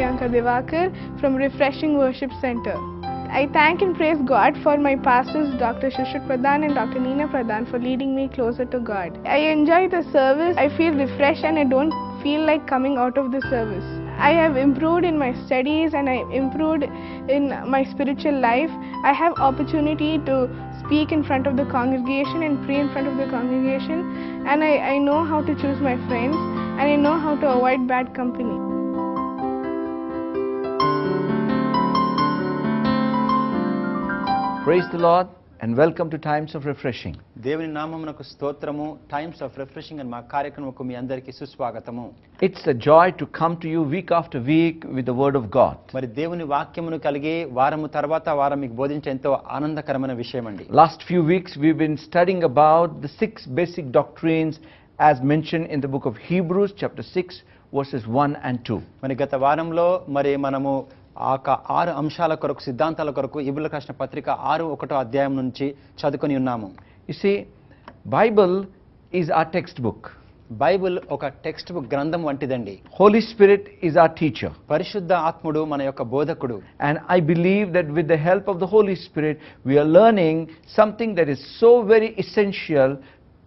Priyanka Devakar from Refreshing Worship Center. I thank and praise God for my pastors Dr. Shushut Pradhan and Dr. Neena Pradhan for leading me closer to God. I enjoy the service. I feel refreshed and I don't feel like coming out of the service. I have improved in my studies and I improved in my spiritual life. I have opportunity to speak in front of the congregation and pray in front of the congregation, and I know how to choose my friends and I know how to avoid bad company. Praise the Lord and welcome to Times of Refreshing. దేవుని నామమునకు స్తోత్రము. Times of refreshing అని మా కార్యక్రమకు మీ అందరికీ సుస్వాగతము. It's a joy to come to you week after week with the word of God. మరి దేవుని వాక్యమును కలిగి వారము తర్వాత వారం మీకు బోధించే ఎంతో ఆనందకరమైన విషయం అండి. Last few weeks we've been studying about the 6 basic doctrines as mentioned in the book of Hebrews chapter 6 verses 1 and 2. మరి గత వారంలో మనము ఆ 6 అంశాల కొరకు సిద్ధాంతాల కొరకు ఇబ్రియులకు రాసిన పత్రిక 6:1 అధ్యాయం నుంచి చదువుకొని ఉన్నాము. You see, Bible is our textbook. Bible ఒక టెక్స్ట్ బుక్ గ్రంథం వంటిదండి. Holy Spirit is our teacher. పరిశుద్ధ ఆత్ముడు మన యొక్క బోధకుడు. And I believe that with the help of the Holy Spirit we are learning something that is so very essential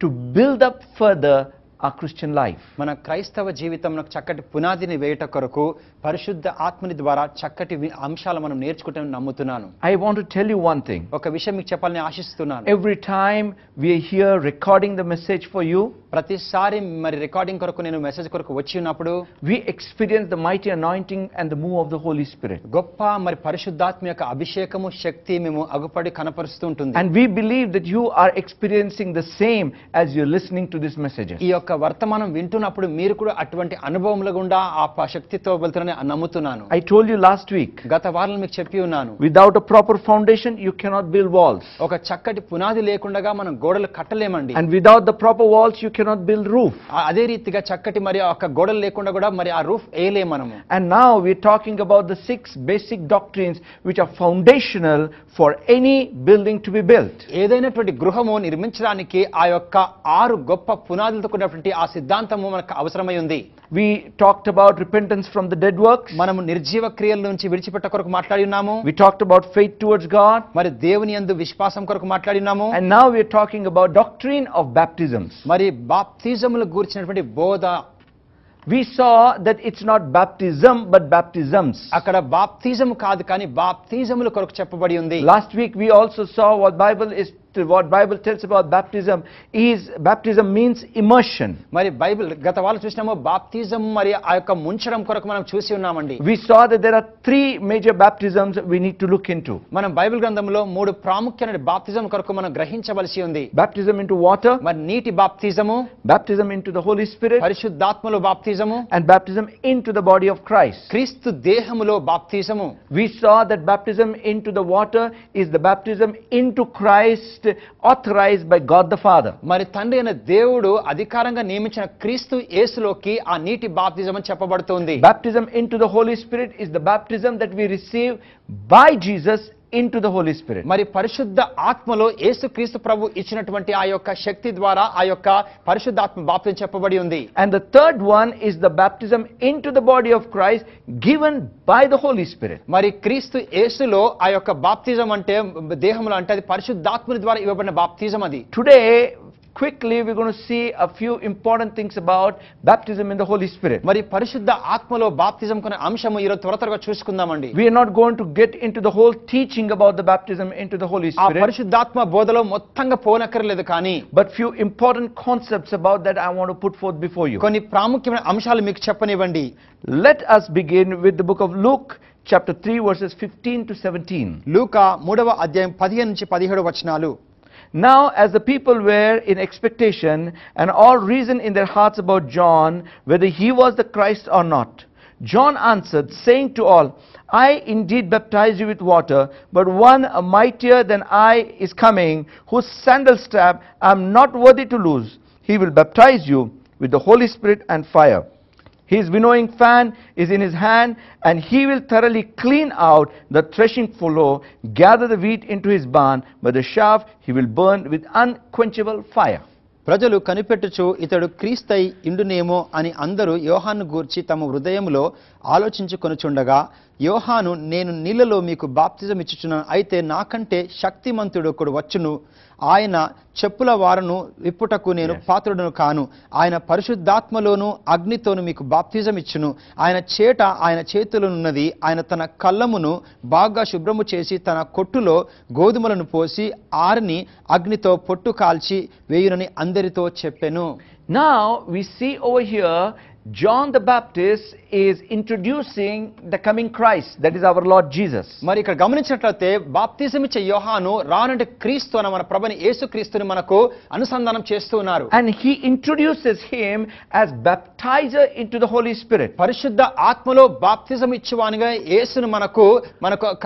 to build up further our Christian life. మన క్రైస్తవ జీవితంలో చక్కటి పునాదిని వేయట కొరకు పరిశుద్ధ ఆత్మని ద్వారా చక్కటి అంశాలు మనం నేర్చుకుంటామని నమ్ముతున్నాను. I want to tell you one thing. ఒక విషయం మీకు చెప్పాలని ఆశిస్తున్నాను. Every time we are here recording the message for you, ప్రతిసారి మరి రికార్డింగ్ కొరకు నేను మెసేజ్ కొరకు వచ్చి ఉన్నప్పుడు we experience the mighty anointing and the move of the Holy Spirit. గొప్ప మరి పరిశుద్ధాత్మ యొక్క అభిషేకము శక్తి మేము అగుపడి కనపరుస్తూ ఉంటుంది. And we believe that you are experiencing the same as you're listening to this message. ఈ యొక్క వర్తమానం వింటున్నప్పుడు మీరు కూడా అటువంటి అనుభవముల గుండా ఆ శక్తితో వెళ్తున్నారని నమ్ముతున్నాను. I told you last week, గత వారం మీకు చెప్పి ఉన్నాను, without a proper foundation you cannot build walls. ఒక చక్కటి పునాది లేకుండా మనం గోడలు కట్టలేమండి. And without the proper walls you cannot build roof. అదే రీతిగా చక్కటి మరి ఒక గోడలు లేకుండా కూడా మరి ఆ రూఫ్ వేయలేము మనము. And now we're talking about the 6 basic doctrines which are foundational for any building to be built. ఏదైనటువంటి గృహము నిర్మించడానికి ఆ యొక్క 6 గొప్ప పునాదులతో కూడినటువంటి ఆ సిద్ధాంతము మనకు అవసరమై ఉంది. We talked about repentance from the dead works. మనము నిర్జీవ క్రియల నుంచి విడిచిపెట్ట కొరకు మాట్లాడి ఉన్నాము. We talked about faith towards God. మరి దేవుని యందు విశ్వాసం కొరకు మాట్లాడి ఉన్నాము. And now we are talking about doctrine of baptisms. మరి బాప్తిజములు గురించినటువంటి బోధ. We saw that it's not baptism but baptisms. అక్కడ బాప్తిజము కాదు కానీ బాప్తిజముల కొరకు చెప్పబడి ఉంది. Last week we also saw what Bible tells about baptism is baptism means immersion. మరి బైబిల్ గత వాళ్ళు చూసినాము బాప్తిజం మరి ఆ యొక్క ముంచడం కొరకు మనం చూసి ఉన్నామండి. We saw that there are 3 major baptisms we need to look into. మనం బైబిల్ గ్రంథంలో 3 ప్రాముఖ్యమైన బాప్తిజం కొరకు మనం గ్రహించవలసి ఉంది. Baptism into water, మరి నీటి బాప్తిజము, baptism into the Holy Spirit, పరిశుద్ధాత్మలో బాప్తిజము, and baptism into the body of Christ. క్రీస్తు దేహములో బాప్తిజము. We saw that baptism into the water is the baptism into Christ authorized by God the Father. మరి తండ్రి అయిన దేవుడు అధికారంగా నియమించిన క్రీస్తు యేసులోకి ఆ నీటి బాప్తిజం అని చెప్పబడుతుంది. Baptism into the Holy Spirit is the baptism that we receive by Jesus into the Holy Spirit. మరి పరిశుద్ధ ఆత్మలో యేసుక్రీస్తు ప్రభు ఇచ్చినటువంటి ఆ యొక్క శక్తి ద్వారా ఆ యొక్క పరిశుద్ధాత్మ బాప్తిజం చెప్పబడి ఉంది. And the third one is the baptism into the body of Christ given by the Holy Spirit. మరి క్రీస్తు యేసులో ఆ యొక్క బాప్తిజం అంటే దేహంలో అంటే అది పరిశుద్ధాత్మని ద్వారా ఇవ్వబడిన బాప్తిజం అది. Today quickly we're going to see a few important things about baptism in the Holy Spirit. మరి పరిశుద్ధ ఆత్మలో బాప్తిజం కొనే అంశము ఈ రోజు త్వరగా చూసుకుందామండి. We are not going to get into the whole teaching about the baptism into the Holy ఆ Spirit. పరిశుద్ధాత్మ బోధలో మొత్తంగా పోనక్కర్లేదు కానీ But few important concepts about that I want to put forth before you. కొన్ని ప్రాముఖ్యమైన అంశాలు మీకు చెప్పనివ్వండి. Let us begin with the book of Luke chapter 3 verses 15 to 17. లూకా 3వ అధ్యాయం 15 నుంచి 17 వచనాలు. Now as the people were in expectation and all reasoned in their hearts about John whether he was the Christ or not, John answered, saying to all, I indeed baptize you with water, but one mightier than I is coming, whose sandal strap I am not worthy to loose. He will baptize you with the Holy Spirit and fire. His winnowing fan is in his hand, and he will thoroughly clean out the threshing floor, gather the wheat into his barn, but the chaff he will burn with unquenchable fire. ప్రజలు కనిపెట్టుచు ఇతడు క్రీస్తై ఇండునేమో అని అందరూ యోహాను గూర్చి తమ హృదయములో ఆలోచించుకొనుచుండగా యోహాను, నేను నీళ్లలో మీకు బాప్తిజం ఇచ్చుచున్నాను, అయితే నాకంటే శక్తిమంతుడు ఒకడు వచ్చును, ఆయన చెప్పుల వారను విప్పుటకు నేను పాత్రుడను కాను. ఆయన పరిశుద్ధాత్మలోను అగ్నితోను మీకు బాప్తిజం ఇచ్చును. ఆయన చేట ఆయన చేతిలోనున్నది. ఆయన తన కళ్ళమును బాగా శుభ్రము చేసి తన కొట్టులో గోధుమలను పోసి ఆరిని అగ్నితో పొట్టు కాల్చి వేయునని అందరితో చెప్పెను. Now we see over here John the Baptist is introducing the coming Christ, that is our Lord Jesus. మరి ఇక్కడ గమనించినట్లయితే బాప్తిజం ఇచ్చే యోహాను రానుండి క్రీస్తు అన్న మన ప్రభుని యేసుక్రీస్తుని మనకు అనుసంధానం చేస్తూ ఉన్నారు. And he introduces him as baptizer into the Holy Spirit. పరిశుద్ధ ఆత్మలో బాప్తిజం ఇచ్చువానిగా యేసును మనకు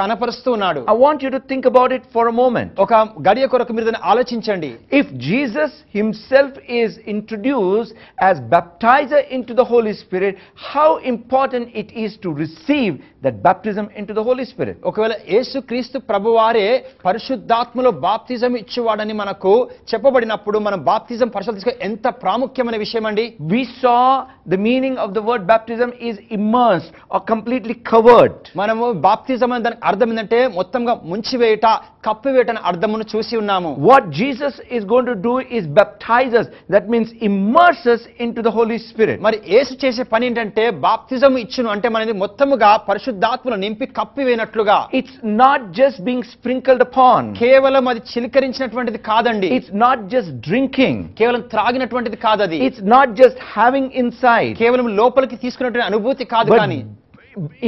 కనపరుస్తూ ఉన్నాడు. I want you to think about it for a moment. ఒక గడియ కొరకు మీరు దాన్ని ఆలోచించండి. If Jesus himself is introduced as baptizer into the Holy Spirit, how important it is to receive that baptism into the Holy Spirit. ఒకవేళ యేసుక్రీస్తు ప్రభువారే పరిశుద్ధాత్మలో బాప్తిజం ఇచ్చువాడని మనకు చెప్పబడినప్పుడు మనం బాప్తిజం పరిశుద్ధ ఎంత ప్రాముఖ్యమైన విషయం అండి. We saw the meaning of the word baptism is immersed or completely covered. మనము బాప్తిజం అనే దానికి అర్థం ఏంటంటే మొత్తంగా ముంచివేయట, కప్పివేయట అనే అర్థమును చూసి ఉన్నాము. What Jesus is going to do is baptize us, that means immerse us into the Holy Spirit. మరి యేసు చేసే పని ఏంటంటే బాప్తిజం ఇచ్చును అంటే మనది మొత్తముగా పరిశుద్ధాత్మను నింపి కప్పివేయనట్లుగా. It's not just being sprinkled upon. కేవలం అది చిలకరించినటువంటిది కాదండి. It's not just drinking. కేవలం త్రాగినటువంటిది కాదది. It's not just having inside. కేవలం లోపలికి తీసుకున్నటువంటి అనుభూతి కాదు, కానీ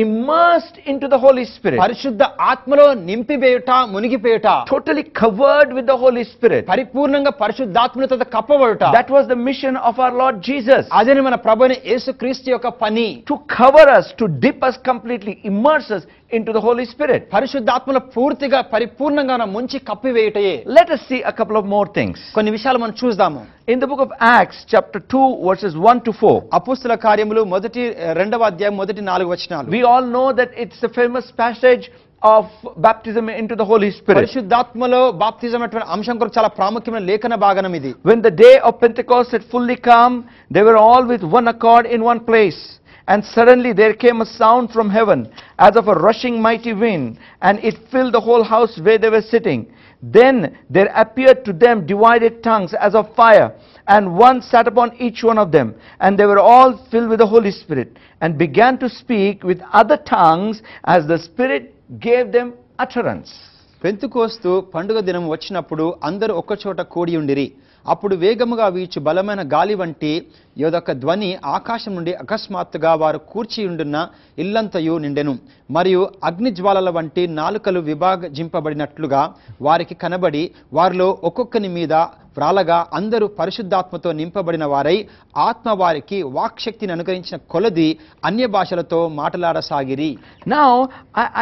immersed into the Holy Spirit. పరిశుద్ధ ఆత్మలో నింపివేయుట, మునిగిపోయుట, totally covered with the Holy Spirit. పరిపూర్ణంగా పరిశుద్ధాత్మతో కప్పబడుట. That was the mission of our Lord Jesus. అదే మన ప్రభువైన యేసుక్రీస్తు యొక్క పని. To cover us, to dip us completely, immerse us into the Holy Spirit. పరిశుద్ధాత్మలో పూర్తిగా పరిపూర్ణంగా ముంచి కప్పివేయుటయే. Let us see a couple of more things. కొన్ని విషయాలు మనం చూద్దాము. In the book of Acts chapter 2 verses 1 to 4. అపోస్తల కార్యములు రెండవ అధ్యాయం మొదటి 4 వచనాలు. We all know that it's a famous passage of baptism into the Holy Spirit. పరిశుద్ధాత్మలో బాప్తిజం అనే అంశం కొరకు చాలా ప్రాముఖ్యమైన లేఖన భాగం ఇది. When the day of Pentecost had fully come, they were all with one accord in one place. And suddenly there came a sound from heaven as of a rushing mighty wind, and it filled the whole house where they were sitting. Then there appeared to them divided tongues as of fire, and one sat upon each one of them. And they were all filled with the Holy Spirit, and began to speak with other tongues as the Spirit gave them utterance. Pentecost పండుగ దినం వచ్చినప్పుడు అందరూ ఒక్కచోట కూడి ఉండిరి. అప్పుడు వేగముగా వీచు బలమైన గాలి వంటి యోదొక ధ్వని ఆకాశం నుండి అకస్మాత్తుగా వారు కూర్చి ఉండున్న ఇల్లంతయు నిండెను. మరియు అగ్నిజ్వాలల వంటి నాలుకలు విభాజింపబడినట్లుగా వారికి కనబడి వారిలో ఒక్కొక్కని మీద వ్రాలగా అందరూ పరిశుద్ధాత్మతో నింపబడిన వారై ఆత్మ వారికి వాక్శక్తిని అనుగ్రహించిన కొలది అన్య భాషలతో మాట్లాడసాగిరి. Now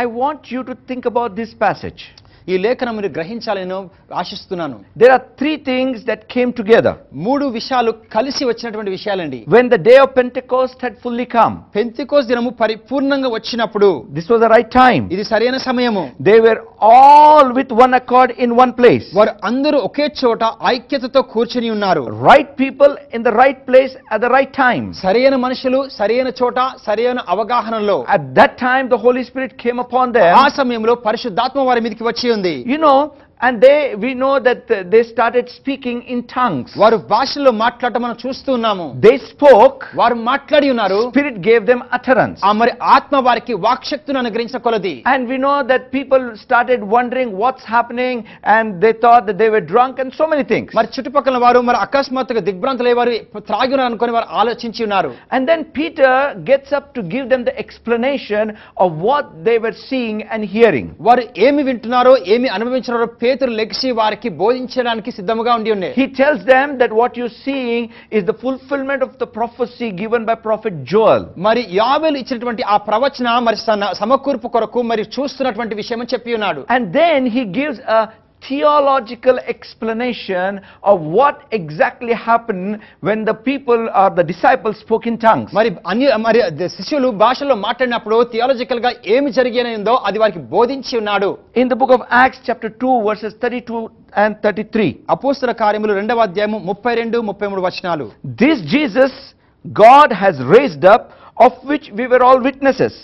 I want you to think about this passage. ఈ లేఖనం మీరు గ్రహించాలని ఆశిస్తున్నాను. There are three things that came together. మూడు విషయాలు కలిసి వచ్చినటువంటి విషయాలండి. When the day of Pentecost had fully come, Pentecost దినము పరిపూర్ణంగా వచ్చినప్పుడు, this was the right time. ఇది సరైన సమయము. They were all with one accord in one place. వారు అందరూ ఒకే చోట ఐక్యతతో కూర్చుని ఉన్నారు. Right people in the right place at the right time. సరైన మనుషులు సరైన చోట సరైన అవగాహనలో. At that time the Holy Spirit came upon them. ఆ సమయంలో పరిశుద్ధాత్మ వారి మీదకి వచ్చి ఉంది. You know, and we know that they started speaking in tongues. వారు భాషలో మాట్లాడటం మనం చూస్తూ ఉన్నాము. They spoke. వారు మాట్లాడి ఉన్నారు. Spirit gave them utterance. ఆ మరి ఆత్మ వారికి వాక్శక్తిని అనుగ్రహించిన కొలది. And we know that people started wondering what's happening, and they thought that they were drunk and so many things. మరి చుట్టుపక్కల వారు మరి అకస్మాత్తుగా దిగ్భ్రాంతులయ్యారు, త్రాగి ఉన్నారు అనుకొని వారు ఆలోచించి ఉన్నారు. And then Peter gets up to give them the explanation of what they were seeing and hearing. వారు ఏమి వింటున్నారో ఏమి అనుభవించున్నారో పేతురు లెగిసి వారికి బోధించడానికి సిద్ధముగా ఉండి ఉండే. He tells them that what you're seeing is the fulfillment of the prophecy given by prophet Joel. మరి యావేలు ఇచ్చినటువంటి ఆ ప్రవచన మరి సమకూర్పు కొరకు మరి చూస్తున్నటువంటి విషయం అని చెప్పి ఉన్నాడు. And then he gives a theological explanation of what exactly happened when the people or the disciples spoke in tongues. మరి శిష్యులు భాషలో మాట్లాడినప్పుడు థియాలజికల్ గా ఏమి జరిగినదో అది వారికి బోధించి ఉన్నాడు. In the book of Acts chapter 2 verses 32 and 33. అపోస్తల కార్యములు 2వ అధ్యాయము 32 33 వచనాలు. This Jesus God has raised up, of which we were all witnesses.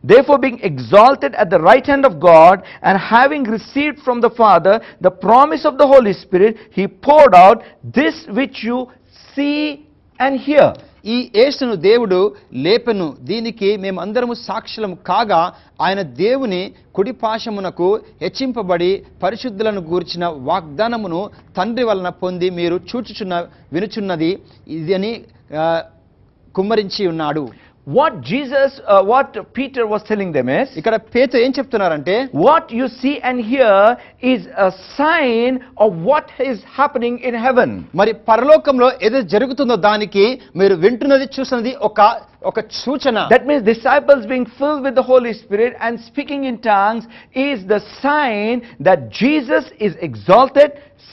Therefore, being exalted at the right hand of God, and having received from the Father the promise of the Holy Spirit, he poured out this which you see and hear. ఈ యేసును దేవుడు లేపెను, దీనికి మేమందరము సాక్షులము కాగా, ఆయన దేవుని కుడిపాశమునకు హెచ్చింపబడి పరిశుద్ధులను గూర్చిన వాగ్దానమును తండ్రి వలన పొంది మీరు వినుచున్నది ఇది అని కుమ్మరించి ఉన్నాడు. What Peter was telling them is, ఇక్కడ పేతురు ఏం చెప్తున్నారంటే, what you see and hear is a sign of what is happening in heaven. మరి పరలోకంలో ఏదో జరుగుతుందో దానికి మీరు వింటున్నది చూస్తున్నది ఒక సూచన. That means disciples being filled with the Holy Spirit and speaking in tongues is the sign that Jesus is exalted,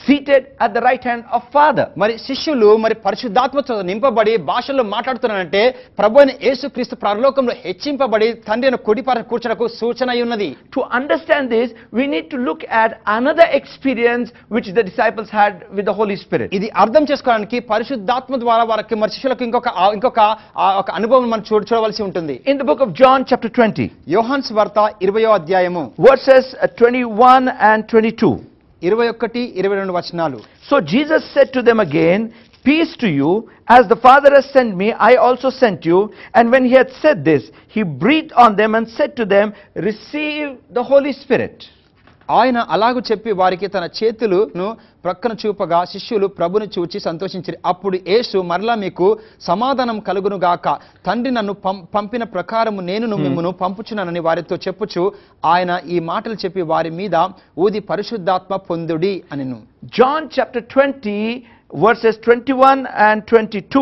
seated at the right hand of Father. మరి శిష్యులు మరి పరిశుద్ధాత్మతో నింపబడి భాషల్లో మాట్లాడుతున్నారంటే ప్రభువైన యేసుక్రీస్తు పరలోకంలో హెచ్చింపబడి తండ్రి అయిన కుడి పక్కన కూర్చుటకు సూచన అయి ఉన్నది. To understand this, we need to look at another experience which the disciples had with the Holy Spirit. ఇది అర్థం చేసుకోవడానికి పరిశుద్ధాత్మ ద్వారా వారికి మరి శిష్యులకు ఇంకొక అనుభవం మనం చూడవలసి ఉంటుంది. In the book of John chapter 20, యోహాను సువార్త 20వ అధ్యాయము verses 21 and 22. 21, 22 వచనాలు. So Jesus said to them again, peace to you, as the Father has sent me, I also sent you. And when he had said this, he breathed on them and said to them, receive the Holy Spirit. ఆయన అలాగు చెప్పి వారికి తన చేతులను ప్రక్కన చూపగా శిష్యులు ప్రభుని చూచి సంతోషించారు. అప్పుడు యేసు మరలా మీకు సమాధానం కలుగును గాక, తండ్రి నన్ను పంపిన ప్రకారము నేను మిమ్మును పంపుచున్నానని వారితో చెప్పుచు ఆయన ఈ మాటలు చెప్పి వారి మీద ఊది పరిశుద్ధాత్మ పొందుడి అనెను. John chapter 20 verses 21 and 22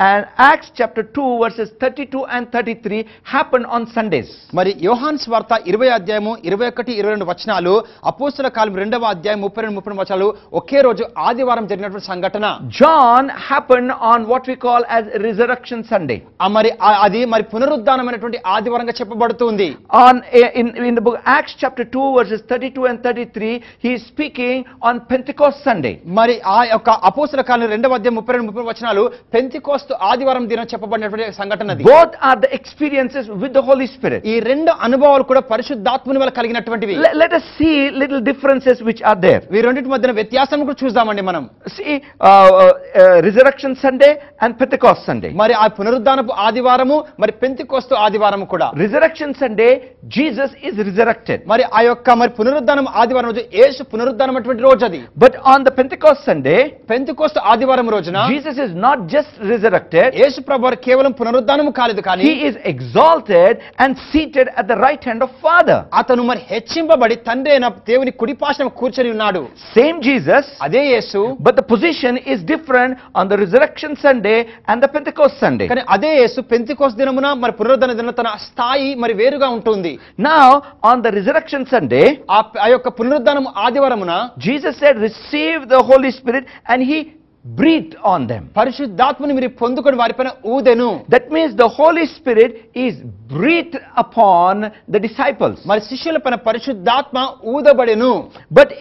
and Acts chapter 2 verses 32 and 33 happen on Sundays. మరి యోహాను సువార్త 20వ అధ్యాయము 21, 22 వచనాలు, అపోస్తలుల కాలం 2వ అధ్యాయం 32, 33 వచనాలు ఒకే రోజు ఆదివారం జరిగినటువంటి సంఘటన. John happened on what we call as Resurrection Sunday. మరి అది మరి పునరుద్ధానమైనటువంటి ఆదివారంగా చెప్పబడుతుంది. In the book Acts chapter 2 verses 32 and 33 he is speaking on Pentecost Sunday. మరి ఆ యొక్క అపోస్తలుల కాలం 2వ అధ్యాయం 32, 33 వచనాలు పెంతెకోస్తు ఆదివారం దినం చెప్పబడినటువంటి సంఘటన. Both are the experiences with the Holy Spirit. ఈ రెండు అనుభవాలు కూడా పరిశుద్ధాత్మని వల్ల కలిగినటువంటివి. Let us see little differences which are there. ఈ రెండిటి మధ్యన వ్యత్యాసం కూడా చూద్దామండి మనం. See Resurrection Sunday and Pentecost Sunday. మరి ఆ పునరుద్ధానపు ఆదివారము మరి పెంతెకోస్తు ఆదివారము కూడా. Resurrection Sunday Jesus is resurrected. మరి ఆ యొక్క మరి పునరుద్ధానం ఆదివారం రోజు యేసు పునరుద్ధానమైనటువంటి రోజు అది. But on the Pentecost Sunday Pentecost ఆదివారం రోజున Jesus is not just resurrected. యేసు ప్రభువు కేవలం పునరుద్ధానము కాలేదు కానీ he is exalted and seated at the right hand of Father. అతను మరి హెచ్చింపబడి తండ్రి అయిన దేవుని కుడి పార్శ్వన కూర్చొని ఉన్నాడు. Same Jesus, అదే యేసు, but the position is different on the Resurrection Sunday and the Pentecost Sunday. కానీ అదే యేసు పెంతెకోస్తు దినమున మరి పునరుద్ధాన దినమున తన స్థాయి మరి వేరుగా ఉంటుంది. Now on the Resurrection Sunday ఆ యొక్క పునరుద్ధానం ఆదివారమున Jesus said receive the Holy Spirit and he breathed on them. పరిశుద్ధాత్మని మీరు పొందుకొని వారిపైన ఊదెను. That means the Holy Spirit is breathed upon the disciples. మరి శిష్యులపైన పరిశుద్ధాత్మ ఊదబడెను. But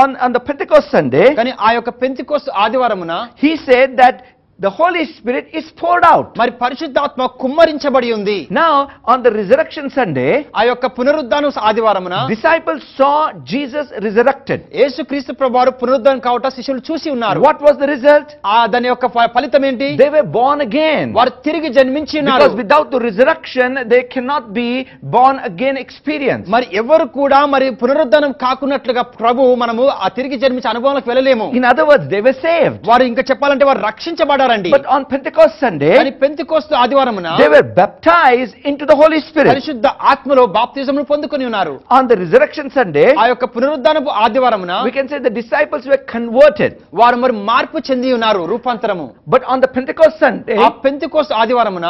on the Pentecost Sunday కానీ ఆ యొక్క Pentecost ఆదివారమున he said that the Holy Spirit is poured out. మరి పరిశుద్ధాత్మ కుమ్మరించబడి ఉంది. Now on the Resurrection Sunday ఆ యొక్క పునరుద్ధాన ఆదివారమున disciples saw Jesus resurrected. యేసుక్రీస్తు ప్రభువారు పునరుద్ధానం కావట శిష్యులు చూసి ఉన్నారు. What was the result? దాని యొక్క ఫలితం ఏంటి? They were born again. వారు తిరిగి జన్మించి ఉన్నారు. Because without the resurrection they cannot be born again experience. మరి ఎవరు కూడా మరి పునరుద్ధానం కాకున్నట్లుగా ప్రభు మనము ఆ తిరిగి జన్మించే అనుభవంలోకి వెళ్ళలేము. In other words, they were saved. వారు ఇంకా చెప్పాలంటే వారు రక్షించబడారు. But on Pentecost Sunday కానీ Pentecost ఆదివారమున they were baptized into the Holy Spirit. పరిశుద్ధ ఆత్మలో బాప్తిజమును పొందుకొని ఉన్నారు. On the Resurrection Sunday ఆ యొక్క పునరుద్ధానపు ఆదివారమున we can say the disciples were converted. వారు మరి మార్పు చెంది ఉన్నారు, రూపాంతరము. But on the Pentecost Sunday ఆ పెంతెకోస్తు ఆదివారమున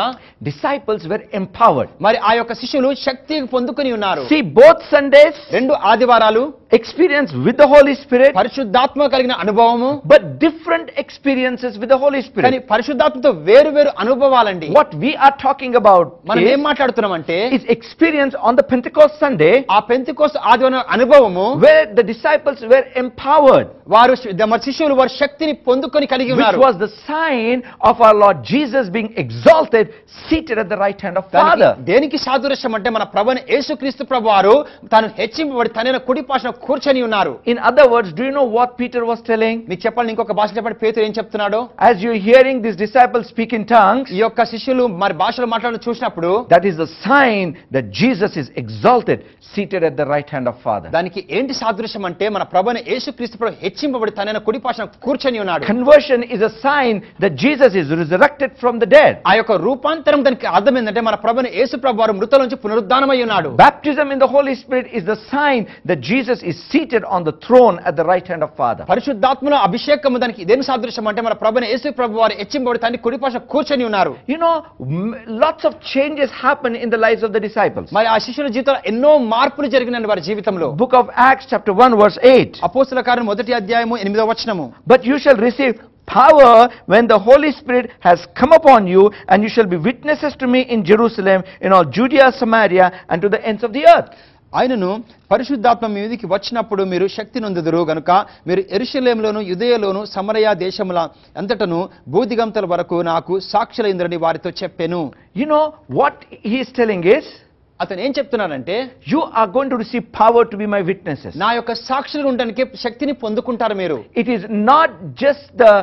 disciples were empowered. మరి ఆ యొక్క శిష్యులు శక్తి పొందుకొని ఉన్నారు. See, both Sundays రెండు ఆదివారాలు experience with the Holy Spirit, పరిశుద్ధాత్మ కలిగిన అనుభవము, but different experiences with the Holy Spirit. కానీ పరిశుద్ధాత్మతో వేరు వేరు అనుభవాలండి. What we are talking about మనం ఏం మాట్లాడుతున్నామంటే is experience on the Pentecost Sunday, ఆ పెంతెకోస్తు ఆదివారం అనుభవము, where the disciples were empowered, వారు మరి శిష్యులు వారి శక్తిని పొందుకొని కలిగి which ఉన్నారు. was the sign of our Lord Jesus being exalted, seated at the right hand of Father. దేనికి సాదృశ్యం అంటే మన ప్రభువైన యేసుక్రీస్తు ప్రభువారు తాను హెచ్చింపబడి తనైన కుడి పార్శ్వన కూర్చొని ఉన్నారు. In other words, do you know what Peter was telling? మీకు చెప్పండి, ఇంకొక భాష చెప్పండి, పేతురు ఏం చెప్తున్నాడు? As you're hearing these disciples speak in tongues, ఈ యొక్క శిష్యులు మరి భాషలో మాట్లాడడం చూసినప్పుడు that is the sign that Jesus is exalted, seated at the right hand of Father. దానికి ఏంటి సాదృశ్యం అంటే మన ప్రభువైన యేసుక్రీస్తు ప్రభు హెచ్చింపబడి తనైన కుడి పార్శ్వన కూర్చొని ఉన్నాడు. Conversion is a sign that Jesus is resurrected from the dead. ఆ యొక్క రూపాంతరం దానికి అర్థం ఏంటంటే మన ప్రభువైన యేసు ప్రభువారు మృతుల నుంచి పునరుద్ధానమై ఉన్నాడు. Baptism in the Holy Spirit is the sign that Jesus is seated on the throne at the right hand of Father. పరిశుద్ధాత్మలో అభిషేకం దానికి ఇదేం సాదృశ్యం అంటే మన ప్రభువైన యేసు ప్రభువారు హెచ్చింపబడి తన కుడి పార్శ్వన కూర్చొని ఉన్నారు. You know, lots of changes happen in the lives of the disciples. మరి ఆ శిష్యుల జీవితంలో ఎన్నో మార్పులు జరిగినాయి వారి జీవితంలో. Book of Acts chapter 1 verse 8. అపోస్తల కార్యం 1వ అధ్యాయము 8వ వచనము. But you shall receive power when the Holy Spirit has come upon you, and you shall be witnesses to me in Jerusalem, in all Judea, Samaria, and to the ends of the earth. ఆయనను పరిశుద్ధాత్మ మీ మీదికి వచ్చినప్పుడు మీరు శక్తి నొందుదురు గనుక మీరు యెరూషలేములోను యూదయలోను సమరయ దేశముల అంతటను భూదిగంతల వరకు నాకు సాక్షులైందని వారితో చెప్పెను. You know what he is telling is, అతను ఏం చెప్తున్నాడంటే, you are going to receive power to be my witnesses. నా యొక్క సాక్షులుగా ఉండడానికి శక్తిని పొందుకుంటారు మీరు. It is not just the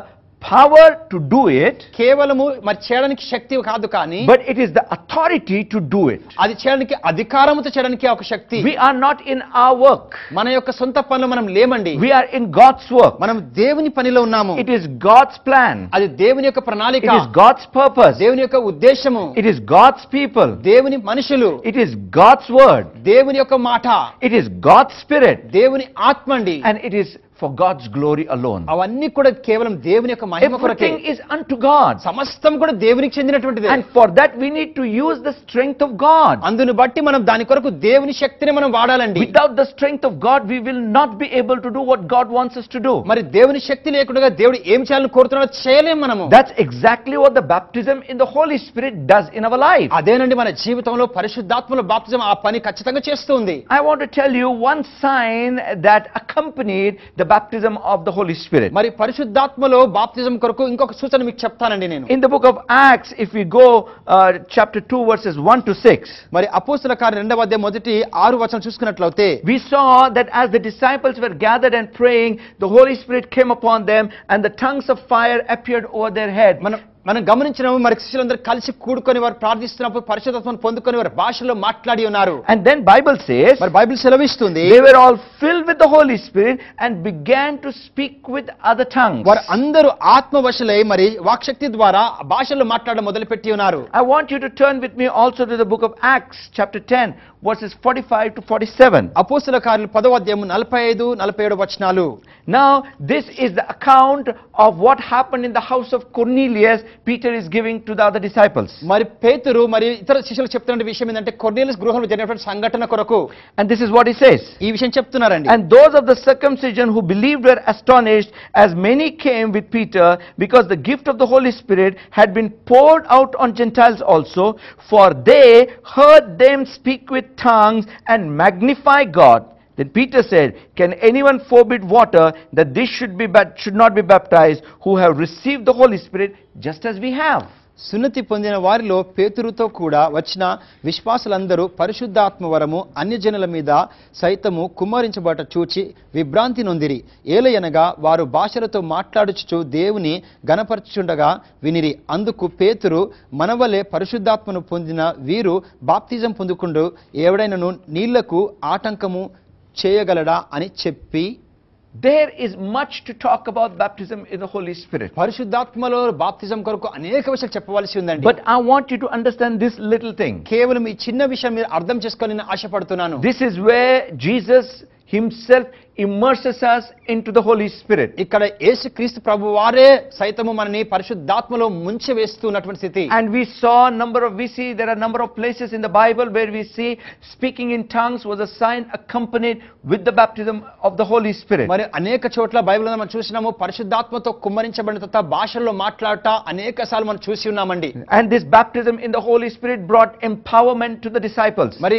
power to do it, కేవలము మరి చేయడానికి శక్తి కాదు కానీ, but it is the authority to do it. అది చేయడానికి అధికారముతో చేయడానికి ఒక శక్తి. We are not in our work. మన యొక్క సొంత పనిలో మనం లేమండి. We are in God's work. మనం దేవుని పనిలో ఉన్నాము. It is God's plan. అది దేవుని యొక్క ప్రణాళిక. It is God's purpose. దేవుని యొక్క ఉద్దేశము. It is God's people. దేవుని మనుషులు. It is God's word. దేవుని యొక్క మాట. It is God's spirit. దేవుని ఆత్మ అండి. And it is for God's glory alone. అవన్నీ కూడా కేవలం దేవుని యొక్క మహిమ కొరకే. Everything is unto God. సమస్తం కూడా దేవునికి చెందినటువంటిదే. And for that we need to use the strength of God. అందుని బట్టి మనం దాని కొరకు దేవుని శక్తిని మనం వాడాలండి. Without the strength of God we will not be able to do what God wants us to do. మరి దేవుని శక్తి లేకుండా దేవుడు ఏం చేయాలని కోరుతున్నాడో చేయలేం మనము. That's exactly what the baptism in the Holy Spirit does in our life. అదేనండి మన జీవితంలో పరిశుద్ధాత్మలో బాప్తిజం ఆ పని ఖచ్చితంగా చేస్తుంది. I want to tell you one sign that accompanied the baptism of the Holy Spirit. మరి పరిశుద్ధాత్మలో బాప్తిజం కొరకు ఇంకొక సూచన మీకు చెప్తానండి నేను. In the book of Acts, if we go chapter 2 verses 1 to 6, మరి అపోస్తల కార్యం 2వ అధ్యాయం 1-6 వచనం చూసుకున్నట్లయితే, we saw that as the disciples were gathered and praying, the Holy Spirit came upon them and the tongues of fire appeared over their head. మనం గమనించినాము, మరి శిష్యులందరూ కలిసి కూడుకొని వారు ప్రార్థిస్తున్నప్పుడు పరిశుద్ధాత్మను పొందుకొని వారు భాషలో మాట్లాడి ఉన్నారు. And then Bible says, మరి బైబిల్ సెలవిస్తుంది, they were all filled with the Holy Spirit and began to speak with other tongues. వారు అందరూ ఆత్మవశులై మరి వాక్శక్తి ద్వారా భాషలో మాట్లాడడం మొదలుపెట్టి ఉన్నారు. I want you to turn with me also to the book of Acts chapter 10 verses 45 to 47. అపోస్తల కార్యాలు 10వ అధ్యాయం 45-47 వచనాలు. Now this is the account of what happened in the house of Cornelius. Peter is giving to the other disciples. మరి పేతురు మరి ఇతర శిష్యులకు చెప్తున్న విషయం ఏంటంటే కొర్నేలియస్ గృహంలో జరిగినటువంటి సంఘటన కొరకు. And this is what he says. ఈ విషయం చెప్తున్నారండి. And those of the circumcision who believed were astonished, as many came with Peter, because the gift of the Holy Spirit had been poured out on Gentiles also, for they heard them speak with tongues and magnify God. Then Peter said, can anyone forbid water that this should not be baptized, who have received the Holy Spirit just as we have? సున్నతి పొందిన వారిలో పేతురుతో కూడా వచ్చిన విశ్వాసులందరూ పరిశుద్ధాత్మ వరము అన్యజనుల మీద సైతము కుమ్మరించబట చూచి విభ్రాంతి నొందిరి. ఏలయనగా వారు భాషలతో మాట్లాడుచు దేవుని గణపరచుండగా వినిరి. అందుకు పేతురు, మనవలే పరిశుద్ధాత్మను పొందిన వీరు బాప్తిజం పొందుకుంటూ ఎవడైనను నీళ్లకు ఆటంకము చేయగలడా అని చెప్పి, there is much to talk about baptism in the Holy Spirit. పరిశుద్ధాత్మలో బాప్తిజం కొరకు అనేక విషయాలు చెప్పవలసి ఉందండి. But I want you to understand this little thing. కేవలం ఈ చిన్న విషయం మీరు అర్థం చేసుకోవాలని ఆశపడుతున్నాను. This is where Jesus himself immerses us into the Holy Spirit. ఇక్కడ యేసుక్రీస్తు ప్రభు వారే సైతము మనని పరిశుద్ధాత్మలో ముంచివేస్తున్నటువంటి స్థితి. And we see there are number of places in the Bible where we see speaking in tongues was a sign accompanied with the baptism of the Holy Spirit. మరి అనేక చోట్ల బైబిల్లో మనం చూసినాము పరిశుద్ధాత్మతో కుమ్మరించబడిన తర్వాత భాషల్లో మాట్లాడట అనేకసార్లు మనం చూసి ఉన్నామండి. And this baptism in the Holy Spirit brought empowerment to the disciples. మరి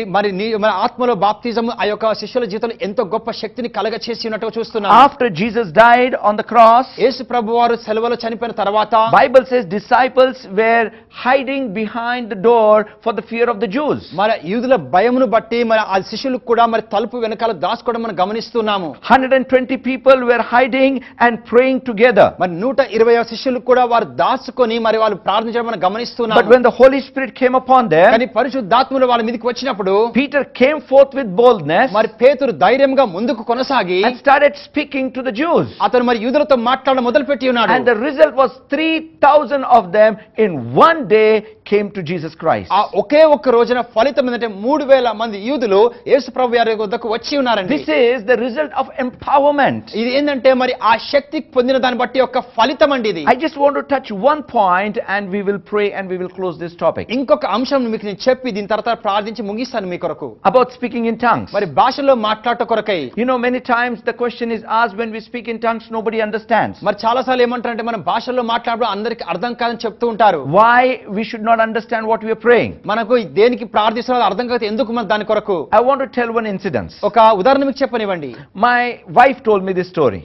ఆత్మలో బాప్తిజం ఆ యొక్క శిష్యుల జీవితంలో ఎంతో గొప్ప శక్తిని కలగచేసి ఉన్నట్టు చూస్తున్నాం. After Jesus died on the cross, యేసు ప్రభువారు సెలవులో చనిపోయిన తర్వాత Bible says disciples were hiding behind the door for the fear of the Jews. మరి యూదుల భయమును బట్టి మరి ఆ శిష్యులు కూడా మరి తలుపు వెనకాల దాచుకోవడం మనం గమనిస్తున్నాము. 120 people were hiding and praying together. మరి 120 శిష్యులు కూడా వారు దాచుకొని మరి వాళ్ళు ప్రార్థించడం మనం గమనిస్తున్నాము. But when the Holy Spirit came upon them, కానీ పరిశుద్ధాత్ముడు వాళ్ళ మీదకి వచ్చినప్పుడు Peter came forth with boldness మరి పేతురు ధైర్యంగా ముందుకు కొనసాగి and started speaking to the Jews. అతను మరి యూదులతో మాట్లాడడం మొదలుపెట్టి ఉన్నాడు. And the result was 3,000 of them in one day came to Jesus Christ. ఆ ఒకే ఒక్క రోజున ఫలితం ఏంటంటే 3,000 మంది యూదులు యేసు ప్రభు వారి వద్దకు వచ్చి ఉన్నారండి. This is the result of empowerment. ఇది ఏంటంటే మరి ఆ శక్తి పొందిన దాన్ని బట్టి ఒక ఫలితం అండి ఇది. I just want to touch one point and we will pray and we will close this topic. ఇంకొక అంశం మీకు నేను చెప్పి దీని తర్వాత ప్రార్థించి ముగిస్తాను మీ కొరకు. About speaking in tongues. మరి భాషలో మాట్లాడట కొరకై. You know, many times the question is asked when we speak in tongues, nobody understands. మరి చాలా సార్లు ఏమంటారంటే మనం భాషలో మాట్లాడడం అందరికి అర్థం కాదని చెప్తూ ఉంటారు. Why we should not understand what we are praying? మనకు దేనికి ప్రార్థిస్తున్నారో అర్థం కాదు, ఎందుకు మన దాని కొరకు. I want to tell one incident. ఒక ఉదాహరణ మీకు చెప్పనివ్వండి. My wife told me this story.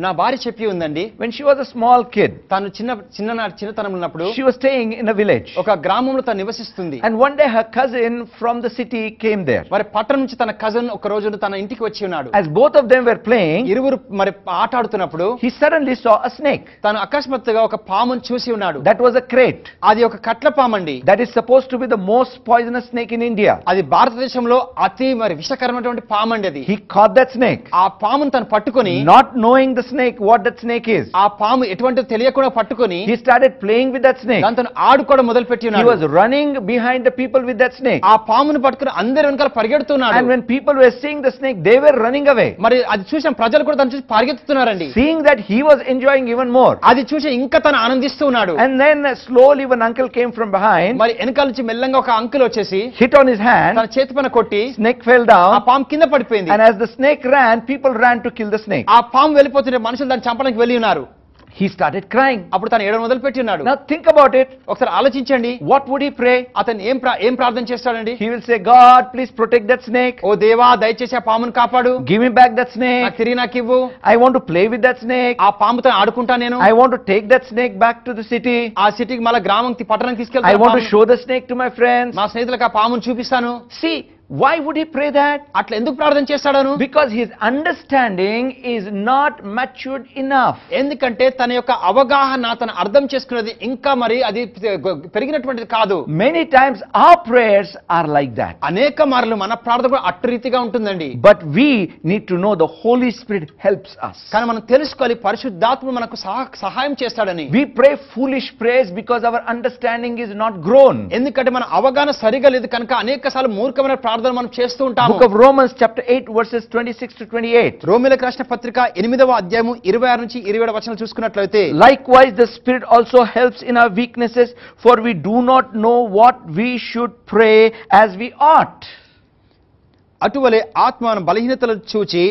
నా భార్య చెప్పి ఉందండి. When she was a small kid, తను చిన్నతనంలో ఉన్నప్పుడు she was staying in a village. ఒక గ్రామంలో తను నివసిస్తుంది. And one day her cousin from the city came there. మరి పట్టణం నుంచి తన కజిన్ ఒక రోజు తన ఇంటికి వచ్చి ఉన్నాడు. As both of them were playing, ఇరువురు మరి ఆట ఆడుతున్నప్పుడు he suddenly saw a snake. తను అకస్మాత్తుగా ఒక పామును చూసి ఉన్నాడు. That was a crate. అది ఒక కట్ల పామండి. That is supposed to be the most poisonous snake in India. అది భారతదేశంలో అతి మరి విషకరమైనటువంటి పామండి అది. He caught that snake. ఆ పామును తను పట్టుకొని Not knowing the snake, what that snake is. ఆ పాము ఎటువంటిదో తెలియకుండా పట్టుకొని He started playing with that snake. దాంతో ఆడుకోవడం మొదలుపెట్టి He ఉన్నాడు. was running behind the people with that snake. ఆ పామును పట్టుకొని అందరి వెనకాల పరిగెడుతున్నాడు. And when people were seeing the snake, they were running away. మరి అది చూసిన ప్రజలు కూడా తను చూసి పరిగెత్తుతున్నారండి. Seeing that, he was enjoying even more. అది చూసి ఇంకా తను ఆనందిస్తూ ఉన్నాడు. And then slowly one uncle came from behind, మరి వెనకాల నుంచి మెల్లంగా ఒక అంకుల్ వచ్చేసి hit on his hand, తన చేతి పైన కొట్టి snake fell ఆ down, పాము కింద పడిపోయింది. and as the snake ran, people ran to kill the snake. ఆ పాము వెళ్ళిపోతుంటే మనుషులు దాన్ని చంపడానికి వెళ్ళి ఉన్నారు. He started crying. అప్పుడు తను ఏడవ మొదలుపెట్టి ఉన్నాడు. Now think about it. ఒకసారి ఆలోచించండి. What would he pray? అతను ఏం ప్రార్థన చేస్తాడండి? He will say, God, please protect that snake. ఓ దేవా దయచేసి ఆ పామును కాపాడు. Give me back that నాకు snake. తిరిగి నాకు ఇవ్వు. I want to play with that snake. ఆ పాముతో ఆడుకుంటా నేను. I want to take that snake back to the city. ఆ సిటీకి మళ్ళీ పట్టణానికి I తీసుకెళ్తాను. want to show the snake to my friends. మా స్నేహితులకు ఆ పామును చూపిస్తాను. See, why would he pray that? అట్లా ఎందుకు ప్రార్థన చేస్తాడను? Because his understanding is not matured enough. ఎందుకంటే తన యొక్క అవగాహన తను అర్థం చేసుకున్నది ఇంకా మరి అది పెరిగినటువంటిది కాదు. Many times our prayers are like that. అనేక మార్లు మన ప్రార్థన కూడా అట్టు రీతిగా ఉంటుందండి. But we need to know the Holy Spirit helps us. కానీ మనం తెలుసుకోవాలి పరిశుద్ధాత్ముడు మనకు సహాయం చేస్తాడని. We pray foolish prayers because our understanding is not grown. ఎందుకంటే మన అవగాహన సరిగా లేదు కనుక అనేకసార్లు మూర్ఖమైన ప్రార్థన మనం చేస్తూ ఉంటాము. Book of Romans chapter 8 verses 26 to 28. రోమీయులకు రాసిన పత్రిక 8వ అధ్యాయము 26 నుంచి 27 వచనాలు చూసుకున్నట్లయితే Likewise the Spirit also helps in our weaknesses, for we do not know what we should pray as we ought. అటువలే ఆత్మ మన బలహీనతలను చూచి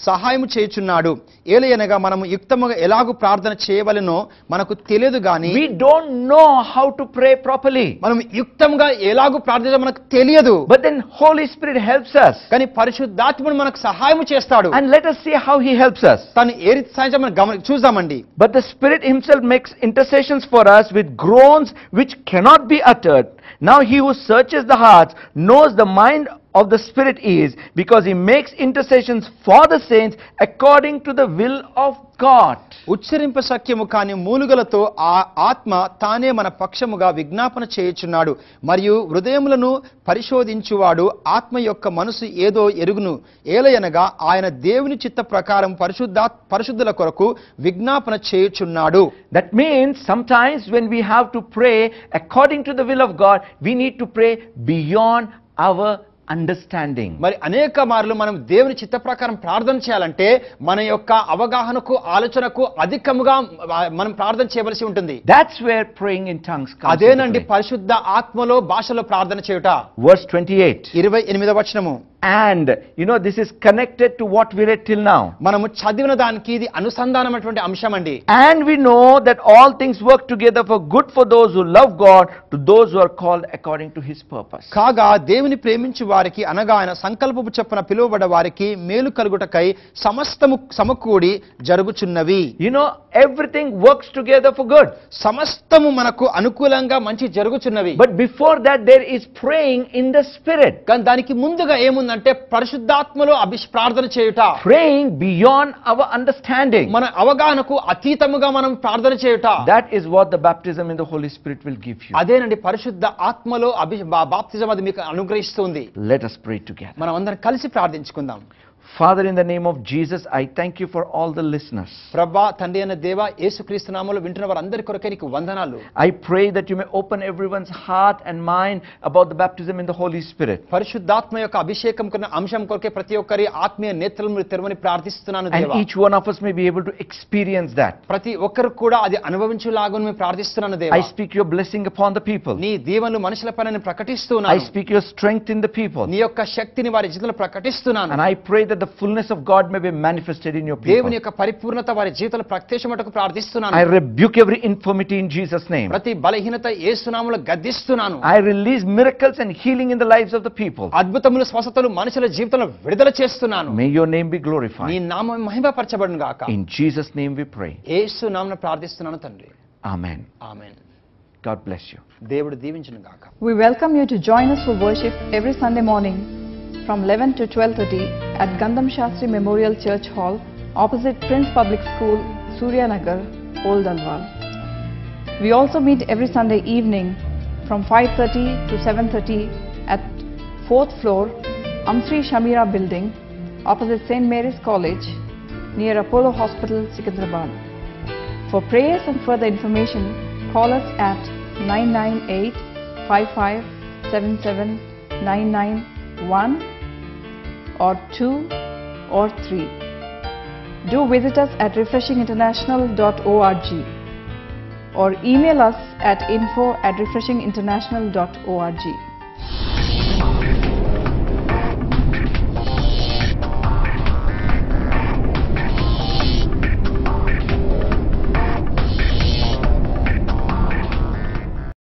సహాయము చేయుచున్నాడు. ఏలయనగా మనము యుక్తముగా ఎలాగూ ప్రార్థన చేయవలెనో మనకు తెలియదు గాని We don't know how to pray properly. మనం యుక్తంగా ఎలాగూ ప్రార్థించాలో మనకు తెలియదు. But then Holy Spirit helps us. కానీ పరిశుద్ధాత్ముడు మనకు సహాయం చేస్తాడు. And let us see how he helps us. తను ఏ రీతి సహాయం మనం చూద్దామండి. But the Spirit himself makes intercessions for us with groans which cannot be uttered. Now he who searches the hearts knows the mind of the Spirit is, because he makes intercessions for the saints according to the will of God. ఉచ్చరింప సఖ్యము కాని మూలుగలతో ఆ ఆత్మ తానే మన పక్షముగా విజ్ఞాపన చేయుచున్నాడు. మరియు హృదయములను పరిశోధించువాడు ఆత్మ యొక్క మనసు ఏదో ఎరుగును. ఏలయనగా ఆయన దేవుని చిత్త ప్రకారం పరిశుద్ధుల కొరకు విజ్ఞాపన చేయుచున్నాడు. That means sometimes when we have to pray according to the will of God, we need to pray beyond our understanding. మరి అనేక మార్లు మనం దేవుని చిత్త ప్రకారం ప్రార్థన చేయాలంటే మన యొక్క అవగాహనకు ఆలోచనకు అధికముగా మనం ప్రార్థన చేయవలసి ఉంటుంది. That's where praying in tongues comes. అదేనండి పరిశుద్ధ ఆత్మలో భాషలో ప్రార్థన చేయుట. Verse 28. 28వ వచనము. And you know, this is connected to what we read till now. మనము చదివిన దానికి ఇది అనుసంధానమైనటువంటి అంశం అండి. And we know that all things work together for good for those who love God, to those who are called according to his purpose. కాగా దేవుని ప్రేమించు వారికి అనగా ఆయన సంకల్పపు చొప్పున పిలువబడ్డ వారికి మేలు కలుగుటకై సమస్తము సమకూడి జరుగుచున్నవి. You know, everything works together for good. సమస్తము మనకు అనుకూలంగా మంచి జరుగుచున్నవి. But before that there is praying in the spirit. కానీ దానికి ముందుగా ఏముందంటే పరిశుద్ధాత్మలో ప్రార్థన చేయుట. Praying beyond our understanding. మన అవగాహనకు అతీతముగా మనం ప్రార్థన చేయుట. That is what the baptism in the Holy Spirit will give you. అదేనండి పరిశుద్ధ ఆత్మలో బాప్తిజం అది మీకు అనుగ్రహిస్తుంది. Let us pray together. మనం అందరం కలిసి ప్రార్థించుకుందాం. Father, in the name of Jesus, I thank you for all the listeners. ప్రభా తండ్రి అయిన దేవా యేసుక్రీస్తు నామములో వింటున్న వారందరి కొరకే నీకు వందనాలు. I pray that you may open everyone's heart and mind about the baptism in the Holy Spirit. పరిశుద్ధాత్మ యొక్క అభిషేకం కొన్న అంశం కొరకే ప్రతి ఒక్కరి ఆత్మీయ నేత్రములు తెరవని ప్రార్థిస్తున్నాను And దేవా. each one of us may be able to experience that. ప్రతి ఒక్కరు కూడా అది అనుభవించులాగా మేము ప్రార్థిస్తున్నాను దేవా. I speak your blessing upon the people. నీ దీవెనలు మనుషులపైన నేను ప్రకటిస్తున్నాను. I speak your strength in the people. నీ యొక్క శక్తిని వారి జీవితంలో ప్రకటిస్తున్నాను. And I pray that the fullness of God may be manifested in your people. దేవుని యొక్క పరిపూర్ణత వారి జీవితంలో ప్రత్యక్షమటకు ప్రార్థిస్తున్నాను. I rebuke every infirmity in Jesus' name. ప్రతి బలహీనత యేసు నామములో గద్దిస్తున్నాను. I release miracles and healing in the lives of the people. అద్భుతములు స్వస్థతలు మనుషుల జీవితంలో విడుదల చేస్తున్నాను. May your name be నీ glorified. నామం మహిమపరచబడును గాక. In Jesus' name we pray. యేసు నామమున ప్రార్థిస్తున్నాను తండ్రి. Amen. Amen. God bless you. దేవుడు దీవించును గాక. We welcome you to join us for worship every Sunday morning from 11 to 12:30 at Gandham Shastri Memorial Church Hall opposite Prince Public School, Suryanagar, Old Alwal. We also meet every Sunday evening from 5:30 to 7:30 at 4th floor, Amsri Shamira Building, opposite St. Mary's College, near Apollo Hospital, Secunderabad. For prayers and further information, call us at 998-5577-991 or 2 or 3. Do visit us at refreshinginternational.org or email us at info@refreshinginternational.org.